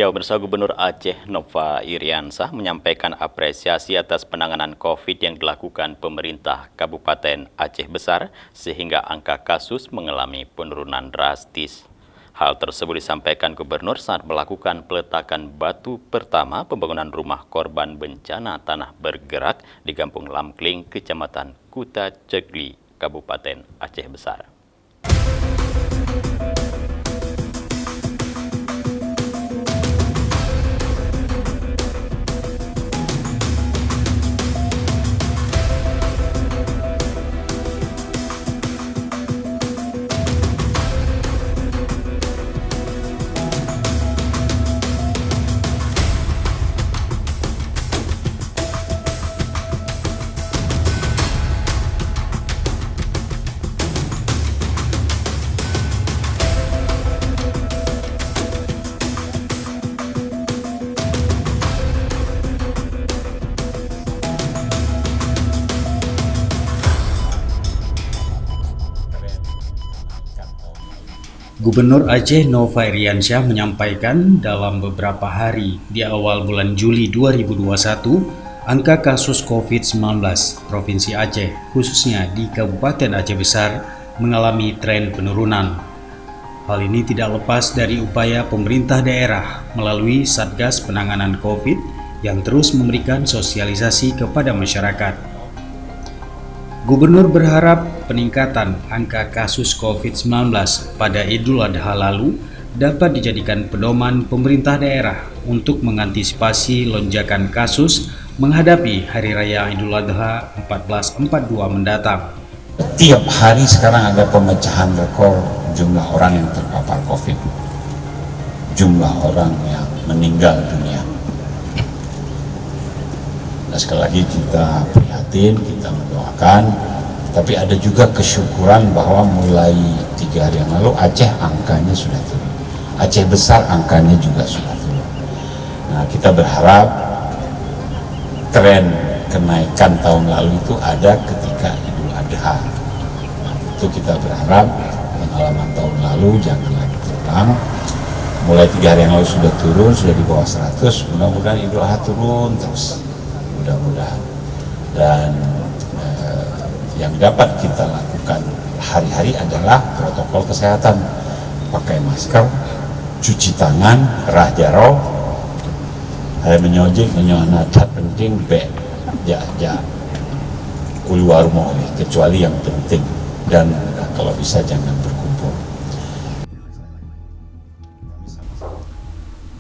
Ya, Pemirsa, Gubernur Aceh Nova Iriansah menyampaikan apresiasi atas penanganan COVID yang dilakukan pemerintah Kabupaten Aceh Besar sehingga angka kasus mengalami penurunan drastis. Hal tersebut disampaikan Gubernur saat melakukan peletakan batu pertama pembangunan rumah korban bencana tanah bergerak di Kampung Lamkling, Kecamatan Kuta Cegli, Kabupaten Aceh Besar. Gubernur Aceh Nova Iriansah menyampaikan dalam beberapa hari di awal bulan Juli 2021, angka kasus COVID-19 Provinsi Aceh, khususnya di Kabupaten Aceh Besar, mengalami tren penurunan. Hal ini tidak lepas dari upaya pemerintah daerah melalui Satgas Penanganan COVID yang terus memberikan sosialisasi kepada masyarakat. Gubernur berharap peningkatan angka kasus COVID-19 pada Idul Adha lalu dapat dijadikan pedoman pemerintah daerah untuk mengantisipasi lonjakan kasus menghadapi Hari Raya Idul Adha 1442 mendatang. Tiap hari sekarang ada pemecahan rekor jumlah orang yang terpapar COVID, jumlah orang yang meninggal dunia. Nah, sekali lagi kita prihatin, kita mendoakan, tapi ada juga kesyukuran bahwa mulai 3 hari yang lalu Aceh angkanya sudah turun, Aceh Besar angkanya juga sudah turun. Nah, kita berharap tren kenaikan tahun lalu itu ada ketika Idul Adha. Nah, itu kita berharap pengalaman tahun lalu jangan lagi terulang. Mulai 3 hari yang lalu sudah turun, sudah di bawah 100, mudah-mudahan Idul Adha turun terus. Mudah-mudahan. Dan yang dapat kita lakukan hari-hari adalah protokol kesehatan, pakai masker, cuci tangan, rah jaro, ada menyojek, menyonatat penting, keluar mau kecuali yang penting, dan kalau bisa jangan berkumpul.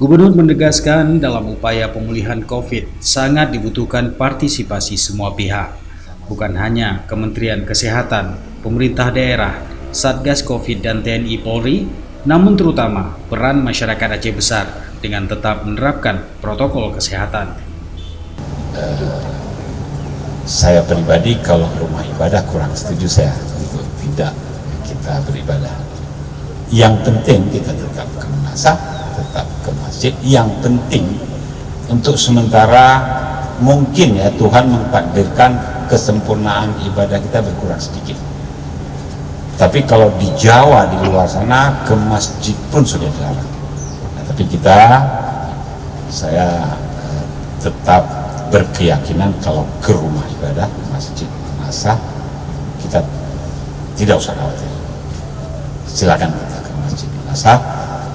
Gubernur menegaskan dalam upaya pemulihan COVID sangat dibutuhkan partisipasi semua pihak, bukan hanya Kementerian Kesehatan, pemerintah daerah, Satgas COVID dan TNI Polri, namun terutama peran masyarakat Aceh Besar dengan tetap menerapkan protokol kesehatan. Saya pribadi kalau rumah ibadah kurang setuju saya untuk tidak kita beribadah. Yang penting kita tetap ke masjid, tetap ke masjid. Yang penting untuk sementara mungkin ya Tuhan mentakdirkan kesempurnaan ibadah kita berkurang sedikit. Tapi kalau di Jawa, di luar sana, ke masjid pun sudah dilarang. Nah, tapi saya tetap berkeyakinan kalau ke rumah ibadah, masjid, masa kita tidak usah khawatir. Silakan kita ke masjid, masa.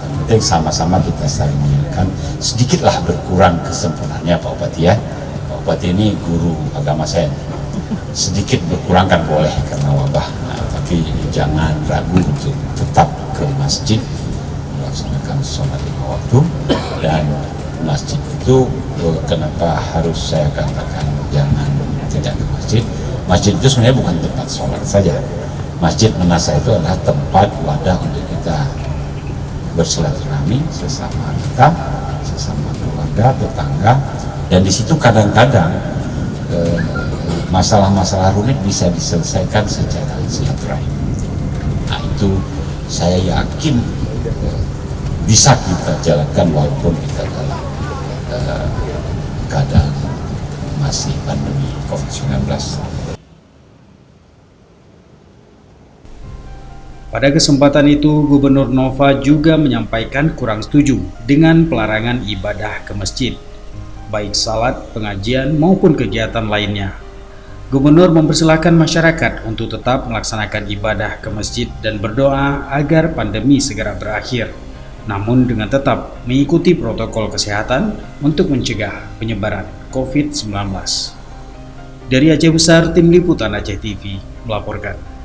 Yang penting sama-sama kita saling mengingatkan, sedikitlah berkurang kesempurnaannya Pak Bupati ya. Pak Bupati ini guru agama saya. Sedikit berkurang kan boleh karena wabah, nah, tapi jangan ragu untuk tetap ke masjid melaksanakan sholat 5 waktu. Dan masjid itu kenapa harus saya katakan jangan tidak ke masjid? Masjid itu sebenarnya bukan tempat sholat saja. Masjid menasa itu adalah tempat wadah untuk kita bersilaturahmi sesama kita, sesama keluarga, tetangga, dan di situ kadang-kadang masalah-masalah rumit bisa diselesaikan secara silaturahmi. Nah, itu saya yakin bisa kita jalankan walaupun kita dalam keadaan masih pandemi COVID-19. Pada kesempatan itu, Gubernur Nova juga menyampaikan kurang setuju dengan pelarangan ibadah ke masjid, baik salat, pengajian, maupun kegiatan lainnya. Gubernur mempersilahkan masyarakat untuk tetap melaksanakan ibadah ke masjid dan berdoa agar pandemi segera berakhir, namun dengan tetap mengikuti protokol kesehatan untuk mencegah penyebaran COVID-19. Dari Aceh Besar, Tim Liputan Aceh TV melaporkan.